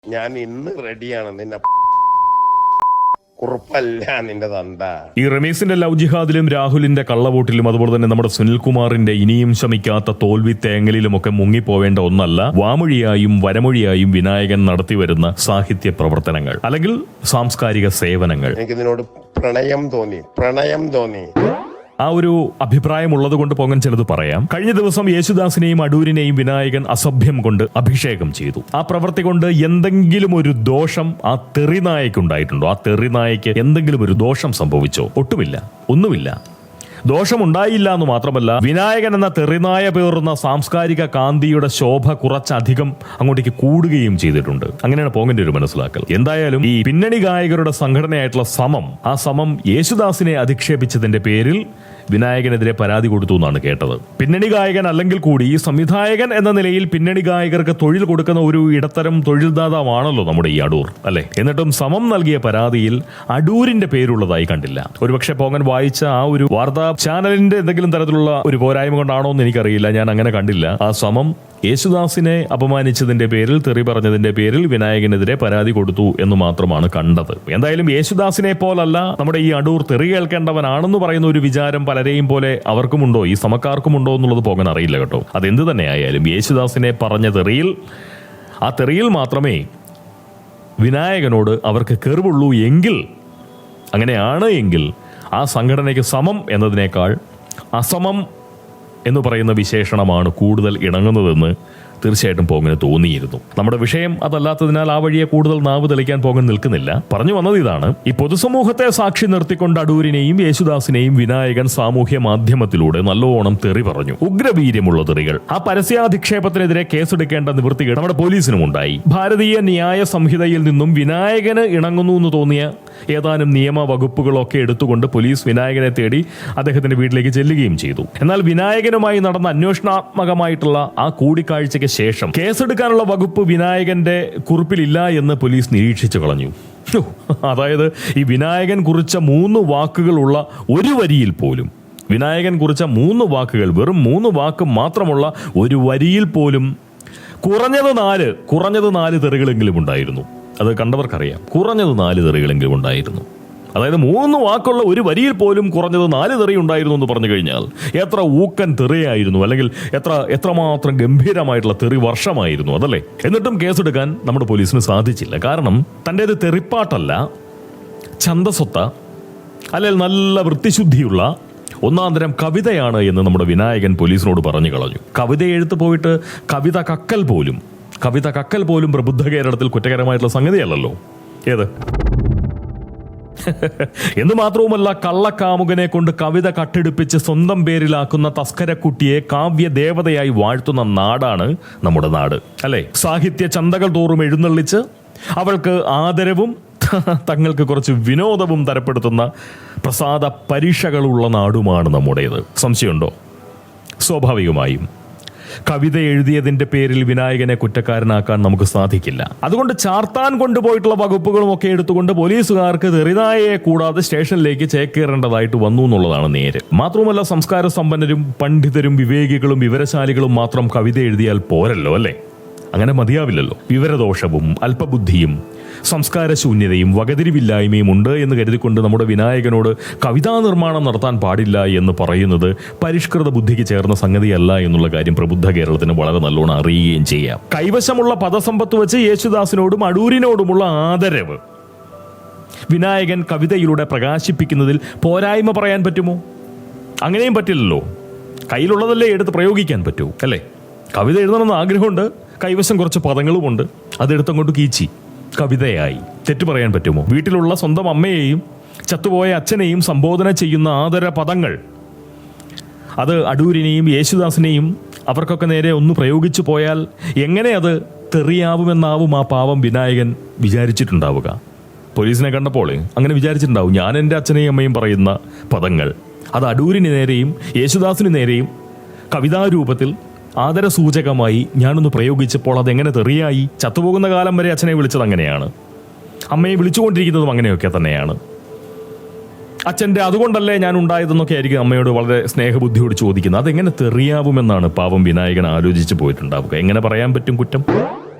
ഞാൻ ഇന്ന് റെഡിയാണ് നിന്നെ കുറുപ്പല്ല നിന്റെ തന്ത. ഈ റമീസിന്റെ ലവ് ജിഹാദിലും രാഹുലിന്റെ കള്ളവോട്ടിലും അതുപോലെ തന്നെ നമ്മുടെ സുനിൽകുമാറിന്റെ ഇനിയും ശമിക്കാത്ത തോൽവി തേങ്ങലിലുമൊക്കെ മുങ്ങിപ്പോവേണ്ട ഒന്നല്ല വാമൊഴിയായും വരമൊഴിയായും വിനായകൻ നടത്തിവരുന്ന സാഹിത്യ പ്രവർത്തനങ്ങൾ അല്ലെങ്കിൽ സാംസ്കാരിക സേവനങ്ങൾ. എനിക്ക് നിന്നോട് പ്രണയം തോന്നി. ആ ഒരു അഭിപ്രായമുള്ളത് കൊണ്ട് പോകാൻ ചിലത് പറയാം. കഴിഞ്ഞ ദിവസം യേശുദാസിനെയും അടൂരിനെയും വിനായകൻ അസഭ്യം കൊണ്ട് അഭിഷേകം ചെയ്തു. ആ പ്രവൃത്തി കൊണ്ട് എന്തെങ്കിലും ഒരു ദോഷം ആ തെറിനായക്ക് ഉണ്ടായിട്ടുണ്ടോ? ആ തെറിനായക്ക് എന്തെങ്കിലും ഒരു ദോഷം സംഭവിച്ചോ? ഒട്ടുമില്ല, ഒന്നുമില്ല. ദോഷമുണ്ടായില്ല എന്ന് മാത്രമല്ല, വിനായകൻ എന്ന തെറിനായ പേറുന്ന സാംസ്കാരിക കാന്തിയുടെ ശോഭ കുറച്ചധികം അങ്ങോട്ടേക്ക് കൂടുകയും ചെയ്തിട്ടുണ്ട്. അങ്ങനെയാണ് പോകേണ്ട ഒരു മനസ്സിലാക്കൽ. എന്തായാലും ഈ പിന്നണി ഗായകരുടെ സംഘടനയായിട്ടുള്ള സമം, ആ സമം യേശുദാസിനെ അധിക്ഷേപിച്ചതിന്റെ പേരിൽ വിനായകനെതിരെ പരാതി കൊടുത്തു എന്നാണ് കേട്ടത്. പിന്നണി ഗായകൻ അല്ലെങ്കിൽ കൂടി സംവിധായകൻ എന്ന നിലയിൽ പിന്നണി ഗായകർക്ക് തൊഴിൽ കൊടുക്കുന്ന ഒരു ഇടത്തരം തൊഴിൽദാതാവാണല്ലോ നമ്മുടെ ഈ അടൂർ, അല്ലെ? എന്നിട്ടും സമം നൽകിയ പരാതിയിൽ അടൂരിന്റെ പേരുള്ളതായി കണ്ടില്ല. ഒരുപക്ഷെ പോങ്ങൻ വായിച്ച ആ ഒരു വാർത്താ ചാനലിന്റെ എന്തെങ്കിലും തരത്തിലുള്ള ഒരു പോരായ്മ കൊണ്ടാണോ എന്ന് എനിക്കറിയില്ല. ഞാൻ അങ്ങനെ കണ്ടില്ല. ആ സമം യേശുദാസിനെ അപമാനിച്ചതിന്റെ പേരിൽ, തെറി പറഞ്ഞതിന്റെ പേരിൽ വിനായകനെതിരെ പരാതി കൊടുത്തു എന്ന് മാത്രമാണ് കണ്ടത്. എന്തായാലും യേശുദാസിനെ പോലല്ല നമ്മുടെ ഈ അടൂർ തെറി കേൾക്കേണ്ടവനാണെന്ന് പറയുന്ന ഒരു വിചാരം പലരെയും പോലെ അവർക്കുമുണ്ടോ, ഈ സമക്കാർക്കുമുണ്ടോ എന്നുള്ളത് പോകാൻ അറിയില്ല കേട്ടോ. അതെന്ത് തന്നെയായാലും യേശുദാസിനെ പറഞ്ഞ തെറിയിൽ, ആ തെറിയിൽ മാത്രമേ വിനായകനോട് അവർക്ക് കെറിവുള്ളൂ എങ്കിൽ, അങ്ങനെയാണ് എങ്കിൽ ആ സംഘടനയ്ക്ക് സമം എന്നതിനേക്കാൾ അസമം എന്ന് പറയുന്ന വിശേഷണമാണ് കൂടുതൽ ഇണങ്ങുന്നതെന്ന് തീർച്ചയായിട്ടും പോകന് തോന്നിയിരുന്നു. നമ്മുടെ വിഷയം അതല്ലാത്തതിനാൽ ആ വഴിയെ കൂടുതൽ നാവ് തെളിക്കാൻ പോകാൻ നിൽക്കുന്നില്ല. പറഞ്ഞു വന്നത് ഇതാണ്: ഈ പൊതുസമൂഹത്തെ സാക്ഷി നിർത്തിക്കൊണ്ട് അടൂരിനെയും യേശുദാസിനെയും വിനായകൻ സാമൂഹ്യ മാധ്യമത്തിലൂടെ നല്ലോണം തെറി പറഞ്ഞു. ഉഗ്രവീര്യമുള്ള തെറികൾ. ആ പരസ്യാധിക്ഷേപത്തിനെതിരെ കേസെടുക്കേണ്ട നിവൃത്തികൾ നമ്മുടെ പോലീസിനും ഉണ്ടായി. ഭാരതീയ ന്യായ സംഹിതയിൽ നിന്നും വിനായകന് ഇണങ്ങുന്നു എന്ന് തോന്നിയ ഏതാനും നിയമവകുപ്പുകളൊക്കെ എടുത്തുകൊണ്ട് പോലീസ് വിനായകനെ തേടി അദ്ദേഹത്തിന്റെ വീട്ടിലേക്ക് ചെല്ലുകയും ചെയ്തു. എന്നാൽ വിനായകനുമായി നടന്ന അന്വേഷണാത്മകമായിട്ടുള്ള ആ കൂടിക്കാഴ്ചയ്ക്ക് ശേഷം കേസെടുക്കാനുള്ള വകുപ്പ് വിനായകന്റെ കുറിപ്പിലില്ല എന്ന് പോലീസ് നിരീക്ഷിച്ചു കളഞ്ഞു. അതായത് ഈ വിനായകൻ കുറിച്ച 3 വാക്കുകളുള്ള ഒരു വരിയിൽ പോലും, വിനായകൻ കുറിച്ച 3 വാക്കുകൾ, വെറും 3 വാക്ക് മാത്രമുള്ള ഒരു വരിയിൽ പോലും കുറഞ്ഞത് 4 തെറികളെങ്കിലും ഉണ്ടായിരുന്നു. അത് കണ്ടവർക്കറിയാം. കുറഞ്ഞത് 4 തെറികളെങ്കിലും ഉണ്ടായിരുന്നു. അതായത് 3 വാക്കുള്ള ഒരു വരിയിൽ പോലും കുറഞ്ഞത് 4 തെറി ഉണ്ടായിരുന്നു എന്ന് പറഞ്ഞു കഴിഞ്ഞാൽ എത്ര ഊക്കൻ തെറിയായിരുന്നു, അല്ലെങ്കിൽ എത്രമാത്രം ഗംഭീരമായിട്ടുള്ള തെറി വർഷമായിരുന്നു അതല്ലേ? എന്നിട്ടും കേസെടുക്കാൻ നമ്മുടെ പോലീസിന് സാധിച്ചില്ല. കാരണം തൻ്റേത് തെറിപ്പാട്ടല്ല, ഛന്ദസ്സൊത്ത, അല്ലെങ്കിൽ നല്ല വൃത്തിശുദ്ധിയുള്ള ഒന്നാന്തരം കവിതയാണ് എന്ന് നമ്മുടെ വിനായകൻ പോലീസിനോട് പറഞ്ഞു കളഞ്ഞു. കവിത എഴുത്ത് പോയിട്ട് കവിത കക്കൽ പോലും പ്രബുദ്ധ കേരളത്തിൽ കുറ്റകരമായിട്ടുള്ള സംഗതിയല്ലല്ലോ. ഏത് എന്ന് മാത്രവുമല്ല, കള്ളക്കാമുകനെ കൊണ്ട് കവിത കട്ടെടുപ്പിച്ച് സ്വന്തം പേരിലാക്കുന്ന തസ്കരക്കുട്ടിയെ കാവ്യ ദേവതയായി വാഴ്ത്തുന്ന നാടാണ് നമ്മുടെ നാട്, അല്ലെ? സാഹിത്യ ചന്തകൾ തോറും എഴുന്നള്ളിച്ച് അവൾക്ക് ആദരവും തങ്ങൾക്ക് കുറച്ച് വിനോദവും തരപ്പെടുത്തുന്ന പ്രസാദ പരീക്ഷകളുള്ള നാടുമാണ് നമ്മുടേത്. സംശയമുണ്ടോ? സ്വാഭാവികമായും കവിത എഴുതിയതിന്റെ പേരിൽ വിനായകനെ കുറ്റക്കാരനാക്കാൻ നമുക്ക് സാധിക്കില്ല. അതുകൊണ്ട് ചാർത്താൻ കൊണ്ടുപോയിട്ടുള്ള വകുപ്പുകളും ഒക്കെ എടുത്തുകൊണ്ട് പോലീസുകാർക്ക് തെറിനായയെ കൂടാതെ സ്റ്റേഷനിലേക്ക് ചേക്കേറേണ്ടതായിട്ട് വന്നു എന്നുള്ളതാണ് നേര്. മാത്രമല്ല, സംസ്കാര സമ്പന്നരും പണ്ഡിതരും വിവേകികളും വിവരശാലികളും മാത്രം കവിത എഴുതിയാൽ പോരല്ലോ, അല്ലേ? അങ്ങനെ മതിയാവില്ലല്ലോ. വിവരദോഷവും അല്പബുദ്ധിയും സംസ്കാരശൂന്യതയും വകതിരിവില്ലായ്മയും ഉണ്ട് എന്ന് കരുതിക്കൊണ്ട് നമ്മുടെ വിനായകനോട് കവിതാ നിർമ്മാണം നടത്താൻ പാടില്ല എന്ന് പറയുന്നത് പരിഷ്കൃത ബുദ്ധിക്ക് ചേർന്ന സംഗതിയല്ല എന്നുള്ള കാര്യം പ്രബുദ്ധ കേരളത്തിന് വളരെ നല്ലോണം അറിയുകയും ചെയ്യാം. കൈവശമുള്ള പദസമ്പത്ത് വെച്ച് യേശുദാസിനോടും അടൂരിനോടുമുള്ള ആദരവ് വിനായകൻ കവിതയിലൂടെ പ്രകാശിപ്പിക്കുന്നതിൽ പോരായ്മ പറയാൻ പറ്റുമോ? അങ്ങനെയും പറ്റില്ലല്ലോ. കയ്യിലുള്ളതല്ലേ എടുത്ത് പ്രയോഗിക്കാൻ പറ്റൂ, അല്ലേ? കവിത എഴുതണമെന്ന് ആഗ്രഹമുണ്ട്, കൈവശം കുറച്ച് പദങ്ങളുമുണ്ട്, അതെടുത്തങ്ങോട്ട് കീച്ചി കവിതയായി. തെറ്റു പറയാൻ പറ്റുമോ? വീട്ടിലുള്ള സ്വന്തം അമ്മയെയും ചത്തുപോയ അച്ഛനെയും സംബോധന ചെയ്യുന്ന ആദര പദങ്ങൾ, അത് അടൂരിനെയും യേശുദാസിനെയും അവർക്കൊക്കെ നേരെ ഒന്ന് പ്രയോഗിച്ചു പോയാൽ എങ്ങനെ അത് തെറിയാവുമെന്നാവും ആ പാവം വിനായകൻ വിചാരിച്ചിട്ടുണ്ടാവുക? പോലീസിനെ കണ്ടപ്പോൾ അങ്ങനെ വിചാരിച്ചിട്ടുണ്ടാവും. ഞാൻ എൻ്റെ അച്ഛനെയും അമ്മയും പറയുന്ന പദങ്ങൾ അത് അടൂരിന് നേരെയും യേശുദാസിന് നേരെയും കവിതാരൂപത്തിൽ ആദരസൂചകമായി ഞാനൊന്ന് പ്രയോഗിച്ചപ്പോൾ അതെങ്ങനെ തെറിയായി? ചത്തുപോകുന്ന കാലം വരെ അച്ഛനെ വിളിച്ചത് അങ്ങനെയാണ്, അമ്മയെ വിളിച്ചുകൊണ്ടിരിക്കുന്നതും അങ്ങനെയൊക്കെ തന്നെയാണ്. അച്ഛൻ്റെ അതുകൊണ്ടല്ലേ ഞാൻ ഉണ്ടായതെന്നൊക്കെ ആയിരിക്കും അമ്മയോട് വളരെ സ്നേഹബുദ്ധിയോട് ചോദിക്കുന്നത്. അതെങ്ങനെ തെറിയാവുമെന്നാണ് പാവം വിനായകൻ ആലോചിച്ച് പോയിട്ടുണ്ടാവുക. എങ്ങനെ പറയാൻ പറ്റും കുറ്റം?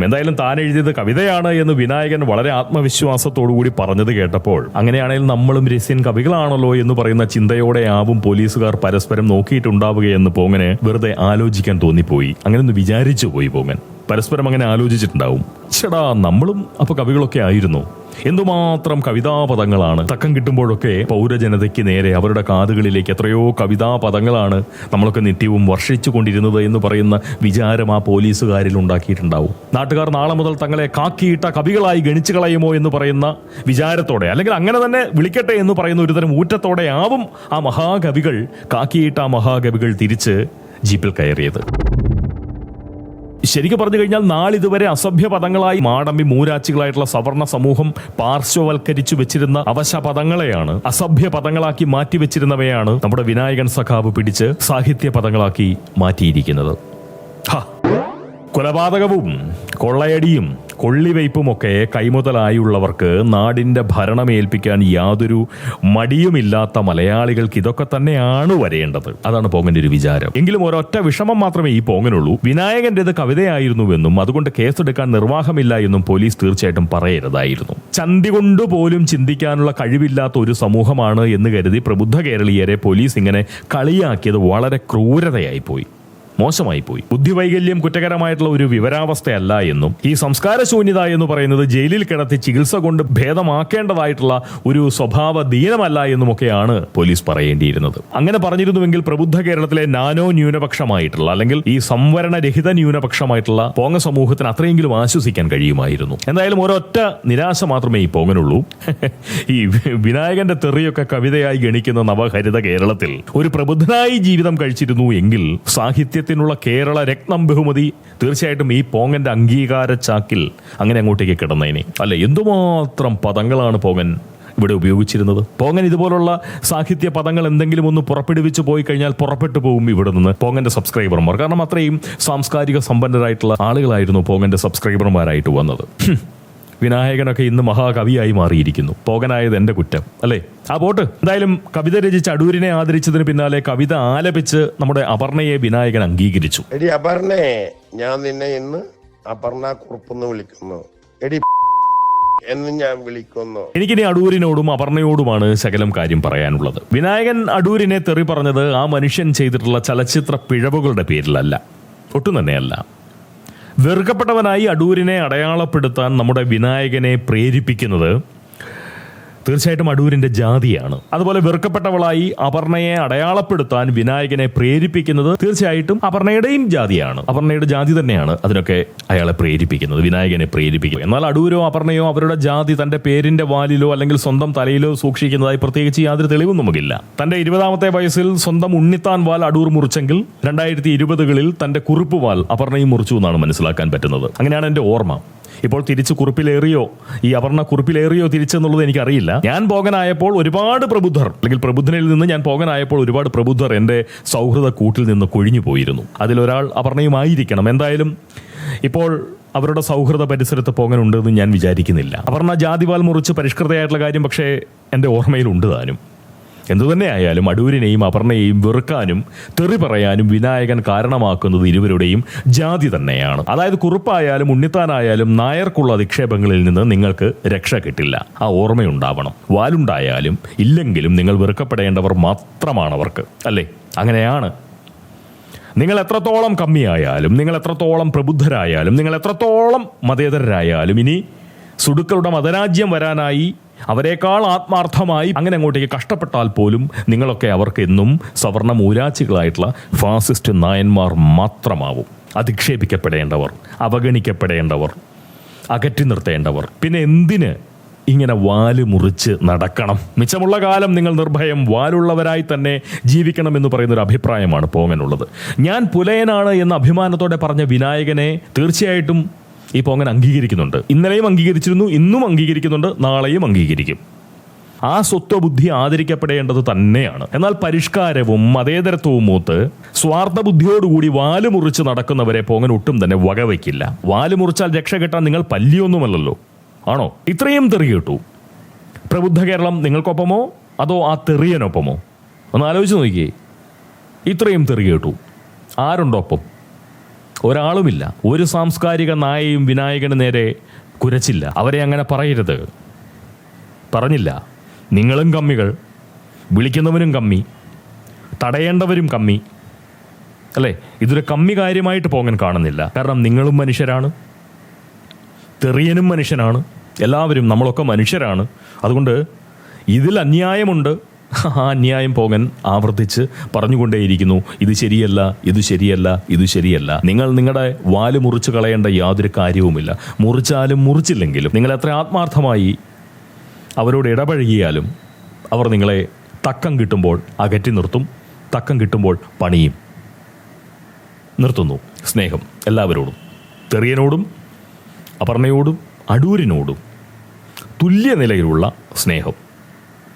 എന്തായാലും താൻ എഴുതിയത് കവിതയാണ് എന്ന് വിനായകൻ വളരെ ആത്മവിശ്വാസത്തോടു കൂടി പറഞ്ഞത് കേട്ടപ്പോൾ അങ്ങനെയാണെങ്കിൽ നമ്മളും രസ്യൻ കവികളാണല്ലോ എന്ന് പറയുന്ന ചിന്തയോടെ ആവും പോലീസുകാർ പരസ്പരം നോക്കിയിട്ടുണ്ടാവുകയെന്ന് പോങ്ങന് വെറുതെ ആലോചിക്കാൻ തോന്നിപ്പോയി. അങ്ങനെ ഒന്ന് വിചാരിച്ചു പോയി പോങ്ങൻ. പരസ്പരം അങ്ങനെ ആലോചിച്ചിട്ടുണ്ടാവും. ചേടാ, നമ്മളും അപ്പൊ കവികളൊക്കെ ആയിരുന്നു. എന്തുമാത്രം കവിതാപദങ്ങളാണ് തക്കം കിട്ടുമ്പോഴൊക്കെ പൗരജനതയ്ക്ക് നേരെ അവരുടെ കാതുകളിലേക്ക് എത്രയോ കവിതാപദങ്ങളാണ് നമ്മളൊക്കെ നിത്യവും വർഷിച്ചു കൊണ്ടിരുന്നത് എന്ന് പറയുന്ന വിചാരം ആ പോലീസുകാരിൽ ഉണ്ടാക്കിയിട്ടുണ്ടാവും. നാട്ടുകാർ നാളെ മുതൽ തങ്ങളെ കാക്കിയിട്ട കവികളായി ഗണിച്ചു കളയുമോ എന്ന് പറയുന്ന വിചാരത്തോടെ, അല്ലെങ്കിൽ അങ്ങനെ തന്നെ വിളിക്കട്ടെ എന്ന് പറയുന്ന ഒരുതരം ഊറ്റത്തോടെ ആവും ആ മഹാകവികൾ, കാക്കിയിട്ട ആ മഹാകവികൾ തിരിച്ച് ജീപ്പിൽ കയറിയത്. ശരിക്കും പറഞ്ഞു കഴിഞ്ഞാൽ നാളിതുവരെ അസഭ്യ പദങ്ങളായി മാടമ്പി മൂരാച്ചികളായിട്ടുള്ള സവർണ സമൂഹം പാർശ്വവൽക്കരിച്ചു വെച്ചിരുന്ന അവശ പദങ്ങളെയാണ്, അസഭ്യ പദങ്ങളാക്കി മാറ്റിവെച്ചിരുന്നവയാണ് നമ്മുടെ വിനായകൻ സഖാവ് പിടിച്ച് സാഹിത്യ പദങ്ങളാക്കി മാറ്റിയിരിക്കുന്നത്. കൊലപാതകവും കൊള്ളയടിയും കൊള്ളിവയ്പുമൊക്കെ കൈമുതലായുള്ളവർക്ക് നാടിന്റെ ഭരണമേൽപ്പിക്കാൻ യാതൊരു മടിയുമില്ലാത്ത മലയാളികൾക്ക് ഇതൊക്കെ തന്നെയാണ് വരേണ്ടത്. അതാണ് പോങ്ങന്റെ ഒരു വിചാരം. എങ്കിലും ഒരൊറ്റ വിഷമം മാത്രമേ ഈ പോങ്ങനുള്ളൂ. വിനായകന്റേത് കവിതയായിരുന്നുവെന്നും അതുകൊണ്ട് കേസെടുക്കാൻ നിർവാഹമില്ല എന്നും പോലീസ് തീർച്ചയായിട്ടും പറയരുതായിരുന്നു. ചന്തി കൊണ്ടുപോലും ചിന്തിക്കാനുള്ള കഴിവില്ലാത്ത ഒരു സമൂഹമാണ് എന്ന് കരുതി പ്രബുദ്ധ കേരളീയരെ പോലീസ് ഇങ്ങനെ കളിയാക്കിയത് വളരെ ക്രൂരതയായി പോയി, മോശമായി പോയി. ബുദ്ധിവൈകല്യം കുറ്റകരമായിട്ടുള്ള ഒരു വിവരാവസ്ഥയല്ല എന്നും ഈ സംസ്കാരശൂന്യത എന്ന് പറയുന്നത് ജയിലിൽ കിടത്തി ചികിത്സ കൊണ്ട് ഭേദമാക്കേണ്ടതായിട്ടുള്ള ഒരു സ്വഭാവ ദീനമല്ല എന്നുമൊക്കെയാണ് പോലീസ് പറയേണ്ടിയിരുന്നത്. അങ്ങനെ പറഞ്ഞിരുന്നുവെങ്കിൽ പ്രബുദ്ധ കേരളത്തിലെ നാനോ ന്യൂനപക്ഷമായിട്ടുള്ള അല്ലെങ്കിൽ ഈ സംവരണരഹിത ന്യൂനപക്ഷമായിട്ടുള്ള പോങ്ങ സമൂഹത്തിന് അത്രയെങ്കിലും ആശ്വസിക്കാൻ കഴിയുമായിരുന്നു. എന്തായാലും ഒരൊറ്റ നിരാശ മാത്രമേ ഈ പോങ്ങനുള്ളൂ. ഈ വിനായകന്റെ തെറിയൊക്കെ കവിതയായി ഗണിക്കുന്ന നവഹരിത കേരളത്തിൽ ഒരു പ്രബുദ്ധനായി ജീവിതം കഴിച്ചിരുന്നു എങ്കിൽ സാഹിത്യത്തിനുള്ള കേരള രത്നം ബഹുമതി തീർച്ചയായിട്ടും ഈ പോങ്ങന്റെ അംഗീകാര ചാക്കിൽ അങ്ങനെ അങ്ങോട്ടേക്ക് കിടന്നേനെ. അല്ലെ, എന്തുമാത്രം പദങ്ങളാണ് പോങ്ങൻ ഇവിടെ ഉപയോഗിച്ചിരുന്നത്. പോങ്ങൻ ഇതുപോലുള്ള സാഹിത്യ പദങ്ങൾ എന്തെങ്കിലും ഒന്ന് പുറപ്പെടുവിച്ചു പോയി കഴിഞ്ഞാൽ പുറപ്പെട്ടു പോകും ഇവിടെ നിന്ന് പോങ്ങന്റെ സബ്സ്ക്രൈബർമാർ. കാരണം അത്രയും സാംസ്കാരിക സമ്പന്നരായിട്ടുള്ള ആളുകളായിരുന്നു പോങ്ങന്റെ സബ്സ്ക്രൈബർമാരായിട്ട് വന്നത്. വിനായകനൊക്കെ ഇന്ന് മഹാകവിയായി മാറിയിരിക്കുന്നു. പോകനായത് എന്റെ കുറ്റം അല്ലേ? ആ പോട്ട്. എന്തായാലും കവിത രചിച്ച് അടൂരിനെ ആദരിച്ചതിന് പിന്നാലെ കവിത ആലപിച്ച് നമ്മുടെ അപർണയെ വിനായകൻ അംഗീകരിച്ചു. എടി അപർണേ, ഞാൻ നിന്നെ ഇന്ന് അപർണ കുറുപ്പെന്ന് വിളിക്കുന്നു. എടി എന്ന് ഞാൻ വിളിക്കുന്നു. എനിക്കിനി അടൂരിനോടും അപർണയോടുമാണ് ശകലം കാര്യം പറയാനുള്ളത്. വിനായകൻ അടൂരിനെ തെറി പറഞ്ഞത് ആ മനുഷ്യൻ ചെയ്തിട്ടുള്ള ചലച്ചിത്ര പിഴവുകളുടെ പേരിലല്ല, ഒട്ടും തന്നെയല്ല. വെറുക്കപ്പെട്ടവനായി അടൂരിനെ അടയാളപ്പെടുത്താൻ നമ്മുടെ വിനായകനെ പ്രേരിപ്പിക്കുന്നത് തീർച്ചയായിട്ടും അടൂരിന്റെ ജാതിയാണ്. അതുപോലെ വെറുക്കപ്പെട്ടവളായി അപർണയെ അടയാളപ്പെടുത്താൻ വിനായകനെ പ്രേരിപ്പിക്കുന്നത് തീർച്ചയായിട്ടും അപർണയുടെയും ജാതിയാണ്. അപർണയുടെ ജാതി തന്നെയാണ് അതിനൊക്കെ അയാളെ പ്രേരിപ്പിക്കുന്നത്, വിനായകനെ പ്രേരിപ്പിക്കുന്നത്. എന്നാൽ അടൂരോ അപർണയോ അവരുടെ ജാതി തന്റെ പേരിന്റെ വാലിലോ അല്ലെങ്കിൽ സ്വന്തം തലയിലോ സൂക്ഷിക്കുന്നതായി പ്രത്യേകിച്ച് യാതൊരു തെളിവും നമുക്കില്ല. തന്റെ 20ാമത്തെ വയസ്സിൽ സ്വന്തം ഉണ്ണിത്താൻ വാൽ അടൂർ മുറിച്ചെങ്കിൽ 2020കളിൽ തന്റെ കുറിപ്പ് വാൽ അപർണയും മുറിച്ചു എന്നാണ് മനസ്സിലാക്കാൻ പറ്റുന്നത്. അങ്ങനെയാണ് എന്റെ ഓർമ്മ. ഇപ്പോൾ തിരിച്ച് കുറിപ്പിലേറിയോ, ഈ അപർണ കുറിപ്പിലേറിയോ തിരിച്ചെന്നുള്ളത് എനിക്കറിയില്ല. ഞാൻ പോകനായപ്പോൾ ഒരുപാട് പ്രബുദ്ധർ, അല്ലെങ്കിൽ പ്രബുദ്ധനിൽ നിന്ന് ഞാൻ പോകനായപ്പോൾ ഒരുപാട് പ്രബുദ്ധർ എന്റെ സൗഹൃദ കൂട്ടിൽ നിന്ന് കൊഴിഞ്ഞു പോയിരുന്നു. അതിലൊരാൾ അപർണയുമായിരിക്കണം. എന്തായാലും ഇപ്പോൾ അവരുടെ സൗഹൃദ പരിസരത്ത് പോകാനുണ്ടെന്ന് ഞാൻ വിചാരിക്കുന്നില്ല. അപർണ ജാതിവാൽ മുറിച്ച് പരിഷ്കൃതയായിട്ടുള്ള കാര്യം പക്ഷേ എൻ്റെ ഓർമ്മയിലുണ്ട് താനും. എന്തുതന്നെയായാലും അടൂരിനെയും അപർണയെയും വെറുക്കാനും തെറി പറയാനും വിനായകൻ കാരണമാക്കുന്നത് ഇരുവരുടെയും ജാതി തന്നെയാണ്. അതായത് കുറുപ്പായാലും ഉണ്ണിത്താനായാലും നായർക്കുള്ള അധിക്ഷേപങ്ങളിൽ നിന്ന് നിങ്ങൾക്ക് രക്ഷ കിട്ടില്ല. ആ ഓർമ്മയുണ്ടാവണം. വാലുണ്ടായാലും ഇല്ലെങ്കിലും നിങ്ങൾ വെറുക്കപ്പെടേണ്ടവർ മാത്രമാണവർക്ക്, അല്ലേ? അങ്ങനെയാണ്. നിങ്ങൾ എത്രത്തോളം കമ്മിയായാലും, നിങ്ങൾ എത്രത്തോളം പ്രബുദ്ധരായാലും, നിങ്ങൾ എത്രത്തോളം മതേതരരായാലും, ഇനി സുഡുക്കളുടെ മതരാജ്യം വരാനായി അവരെക്കാൾ ആത്മാർത്ഥമായി അങ്ങനെ അങ്ങോട്ടേക്ക് കഷ്ടപ്പെട്ടാൽ പോലും നിങ്ങളൊക്കെ അവർക്ക് എന്നും സവർണ മൂരാച്ചികളായിട്ടുള്ള ഫാസിസ്റ്റ് നായന്മാർ മാത്രമാവും. അധിക്ഷേപിക്കപ്പെടേണ്ടവർ, അവഗണിക്കപ്പെടേണ്ടവർ, അകറ്റി നിർത്തേണ്ടവർ. പിന്നെ എന്തിന് ഇങ്ങനെ വാല് മുറിച്ച് നടക്കണം? മിച്ചമുള്ള കാലം നിങ്ങൾ നിർഭയം വാലുള്ളവരായി തന്നെ ജീവിക്കണം എന്ന് പറയുന്നൊരു അഭിപ്രായമാണ് പോങ്ങനുള്ളത്. ഞാൻ പുലയനാണ് എന്ന അഭിമാനത്തോടെ പറഞ്ഞ വിനായകനെ തീർച്ചയായിട്ടും ഈ പോങ്ങൻ അംഗീകരിക്കുന്നുണ്ട്. ഇന്നലെയും അംഗീകരിച്ചിരുന്നു, ഇന്നും അംഗീകരിക്കുന്നുണ്ട്, നാളെയും അംഗീകരിക്കും. ആ സ്വത്വബുദ്ധി ആദരിക്കപ്പെടേണ്ടത് തന്നെയാണ്. എന്നാൽ പരിഷ്കാരവും മതേതരത്വവും മൂത്ത് സ്വാർത്ഥ ബുദ്ധിയോടുകൂടി വാല് മുറിച്ച് നടക്കുന്നവരെ പോങ്ങൻ ഒട്ടും തന്നെ വകവയ്ക്കില്ല. വാല് മുറിച്ചാൽ രക്ഷ കിട്ടാൻ നിങ്ങൾ പല്ലിയൊന്നുമല്ലല്ലോ, ആണോ? ഇത്രയും തെറി കേട്ടു. പ്രബുദ്ധ കേരളം നിങ്ങൾക്കൊപ്പമോ അതോ ആ തെറിയനൊപ്പമോ? ഒന്ന് ആലോചിച്ച് നോക്കിയേ. ഇത്രയും തെറി കേട്ടു, ആരുണ്ടൊപ്പം? ഒരാളുമില്ല. ഒരു സാംസ്കാരിക നായയും വിനായകന് നേരെ കുരച്ചില്ല. അവരെ അങ്ങനെ പറയരുത്, പറഞ്ഞില്ല. നിങ്ങളും കമ്മികൾ, വിളിക്കുന്നവനും കമ്മി, തടയേണ്ടവരും കമ്മി, അല്ലേ? ഇതൊരു കമ്മി കാര്യമായിട്ട് പോകാൻ കാണുന്നില്ല. കാരണം നിങ്ങളും മനുഷ്യരാണ്, തെറിയനും മനുഷ്യനാണ്, എല്ലാവരും നമ്മളൊക്കെ മനുഷ്യരാണ്. അതുകൊണ്ട് ഇതിൽ അന്യായമുണ്ട്. ആ അന്യായം പോകാൻ ആവർത്തിച്ച് പറഞ്ഞുകൊണ്ടേയിരിക്കുന്നു. ഇത് ശരിയല്ല, ഇത് ശരിയല്ല, ഇത് ശരിയല്ല. നിങ്ങൾ നിങ്ങളുടെ വാല് മുറിച്ച് കളയേണ്ട യാതൊരു കാര്യവുമില്ല. മുറിച്ചാലും മുറിച്ചില്ലെങ്കിലും നിങ്ങൾ എത്ര ആത്മാർത്ഥമായി അവരോട് ഇടപഴകിയാലും അവർ നിങ്ങളെ തക്കം കിട്ടുമ്പോൾ അകറ്റി നിർത്തും, തക്കം കിട്ടുമ്പോൾ പണിയും. നിർത്തുന്നു. സ്നേഹം എല്ലാവരോടും, തെറിയനോടും അപർണയോടും അടൂരിനോടും തുല്യ നിലയിലുള്ള സ്നേഹം.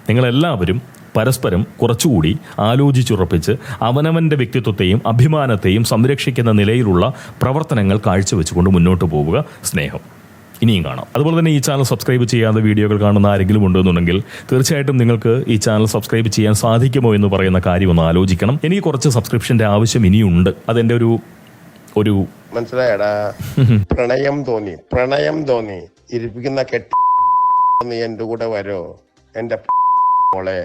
നിങ്ങളെല്ലാവരും പരസ്പരം കുറച്ചുകൂടി ആലോചിച്ചുറപ്പിച്ച് അവനവൻ്റെ വ്യക്തിത്വത്തെയും അഭിമാനത്തെയും സംരക്ഷിക്കുന്ന നിലയിലുള്ള പ്രവർത്തനങ്ങൾ കാഴ്ചവെച്ചുകൊണ്ട് മുന്നോട്ട് പോവുക. സ്നേഹം. ഇനിയും കാണാം. അതുപോലെ തന്നെ ഈ ചാനൽ സബ്സ്ക്രൈബ് ചെയ്യാതെ വീഡിയോകൾ കാണുന്ന ആരെങ്കിലും ഉണ്ടെന്നുണ്ടെങ്കിൽ തീർച്ചയായിട്ടും നിങ്ങൾക്ക് ഈ ചാനൽ സബ്സ്ക്രൈബ് ചെയ്യാൻ സാധിക്കുമോ എന്ന് പറയുന്ന കാര്യം ഒന്ന് ആലോചിക്കണം. എനിക്ക് കുറച്ച് സബ്സ്ക്രിപ്ഷൻ്റെ ആവശ്യം ഇനിയുണ്ട്. അതെൻ്റെ ഒരു മനസ്സിലായടാ. പ്രണയം തോന്നി ഇരിപ്പിക്കുന്ന കെട്ടി നീ എന്റെ കൂടെ വരോ എന്റെ മോളെ?